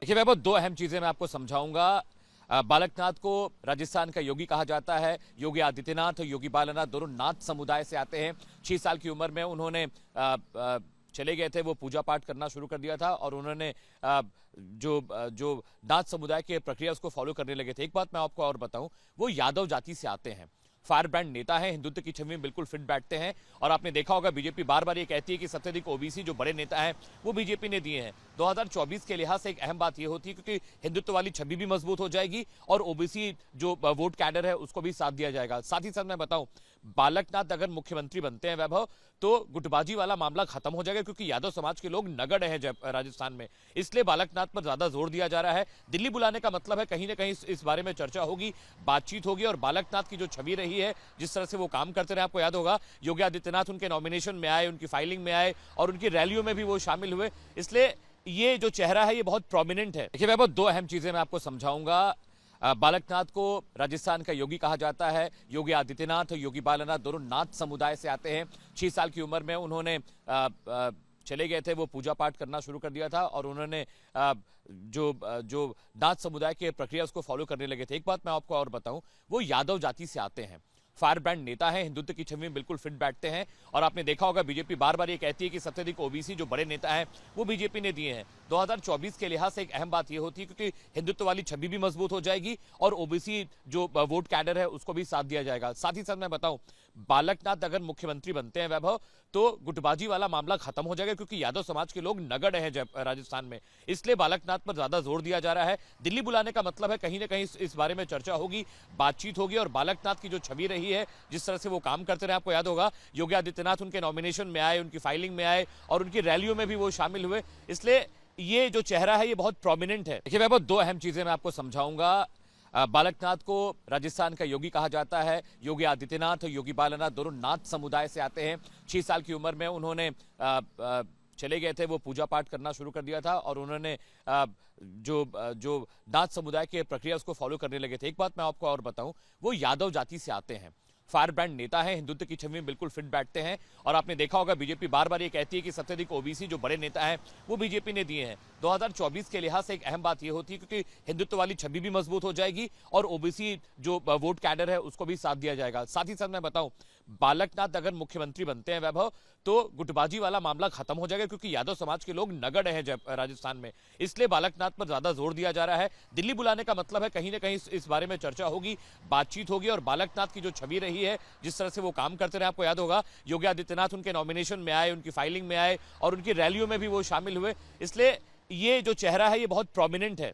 देखिए वैभव, दो अहम चीजें मैं आपको समझाऊंगा। बालकनाथ को राजस्थान का योगी कहा जाता है। योगी आदित्यनाथ, योगी बालानाथ दोनों नाथ समुदाय से आते हैं। 6 साल की उम्र में उन्होंने चले गए थे, वो पूजा पाठ करना शुरू कर दिया था और उन्होंने जो नाथ समुदाय की प्रक्रिया उसको फॉलो करने लगे थे। एक बात मैं आपको और बताऊं, वो यादव जाति से आते हैं, फायर ब्रांड नेता है, हिंदुत्व की छवि में बिल्कुल फिट बैठते हैं। और आपने देखा होगा बीजेपी बार बार ये कहती है कि सबसे अधिक ओबीसी जो बड़े नेता हैं वो बीजेपी ने दिए हैं। 2024 के लिहाज से एक अहम बात ये होती है क्योंकि हिंदुत्व वाली छवि भी मजबूत हो जाएगी और ओबीसी जो वोट कैडर है उसको भी साथ दिया जाएगा। साथ ही साथ मैं बताऊं, बालकनाथ अगर मुख्यमंत्री बनते हैं वैभव, तो गुटबाजी वाला मामला खत्म हो जाएगा क्योंकि यादव समाज के लोग नगण्य हैं राजस्थान में। इसलिए बालकनाथ पर ज्यादा जोर दिया जा रहा है। दिल्ली बुलाने का मतलब है कहीं ना कहीं इस बारे में चर्चा होगी, बातचीत होगी और बालकनाथ की जो छवि रही है, जिस तरह से वो काम करते रहे, आपको याद होगा योगी आदित्यनाथ उनके नॉमिनेशन में आए, उनकी फाइलिंग में आए और उनकी रैलियों में भी वो शामिल हुए। इसलिए ये जो चेहरा है ये बहुत प्रोमिनेंट है। देखिए वैभव, दो अहम चीजें मैं आपको समझाऊंगा। बालकनाथ को राजस्थान का योगी कहा जाता है। योगी आदित्यनाथ, योगी बालानाथ दोनों नाथ समुदाय से आते हैं। 6 साल की उम्र में उन्होंने चले गए थे, वो पूजा पाठ करना शुरू कर दिया था और उन्होंने जो नाथ समुदाय की प्रक्रिया उसको फॉलो करने लगे थे। एक बात मैं आपको और बताऊं, वो यादव जाति से आते हैं, फायर ब्रांड नेता है, हिंदुत्व की छवि में बिल्कुल फिट बैठते हैं। और आपने देखा होगा बीजेपी बार बार ये कहती है कि सबसे अधिक ओबीसी जो बड़े नेता हैं वो बीजेपी ने दिए हैं। 2024 के लिहाज से एक अहम बात ये होती है क्योंकि हिंदुत्व वाली छवि भी मजबूत हो जाएगी और ओबीसी जो वोट कैडर है उसको भी साथ दिया जाएगा। साथ ही साथ मैं बताऊं, बालकनाथ अगर मुख्यमंत्री बनते हैं वैभव, तो गुटबाजी वाला मामला खत्म हो जाएगा क्योंकि यादव समाज के लोग नगण्य हैं राजस्थान में। इसलिए बालकनाथ पर ज्यादा जोर दिया जा रहा है। दिल्ली बुलाने का मतलब है कहीं ना कहीं इस बारे में चर्चा होगी, बातचीत होगी और बालकनाथ की जो छवि रही है, जिस तरह से वो काम करते रहे, आपको याद होगा योगी आदित्यनाथ उनके नॉमिनेशन में आए, उनकी फाइलिंग में आए और उनकी रैलियों में भी वो शामिल हुए। इसलिए ये जो चेहरा है ये बहुत प्रोमिनेंट है। देखिए वैभव, दो अहम चीजें मैं आपको समझाऊंगा। बालकनाथ को राजस्थान का योगी कहा जाता है। योगी आदित्यनाथ, योगी बालानाथ दोनों नाथ समुदाय से आते हैं। 6 साल की उम्र में उन्होंने चले गए थे, वो पूजा पाठ करना शुरू कर दिया था और उन्होंने जो नाथ समुदाय की प्रक्रिया उसको फॉलो करने लगे थे। एक बात मैं आपको और बताऊं, वो यादव जाति से आते हैं, फायर ब्रांड नेता है, हिंदुत्व की छवि में बिल्कुल फिट बैठते हैं। और आपने देखा होगा बीजेपी बार बार ये कहती है कि सबसे अधिक ओबीसी जो बड़े नेता हैं वो बीजेपी ने दिए हैं। 2024 के लिहाज से एक अहम बात ये होती है क्योंकि हिंदुत्व वाली छवि भी मजबूत हो जाएगी और ओबीसी जो वोट कैडर है उसको भी साथ दिया जाएगा। साथ ही साथ मैं बताऊं, बालकनाथ अगर मुख्यमंत्री बनते हैं वैभव, तो गुटबाजी वाला मामला खत्म हो जाएगा क्योंकि यादव समाज के लोग नगण्य हैं राजस्थान में। इसलिए बालकनाथ पर ज्यादा जोर दिया जा रहा है। दिल्ली बुलाने का मतलब है कहीं ना कहीं इस बारे में चर्चा होगी, बातचीत होगी और बालकनाथ की जो छवि रही है, जिस तरह से वो काम करते रहे, आपको याद होगा योगी आदित्यनाथ उनके नॉमिनेशन में आए, उनकी फाइलिंग में आए और उनकी रैलियों में भी वो शामिल हुए। इसलिए ये जो चेहरा है ये बहुत प्रोमिनेंट है।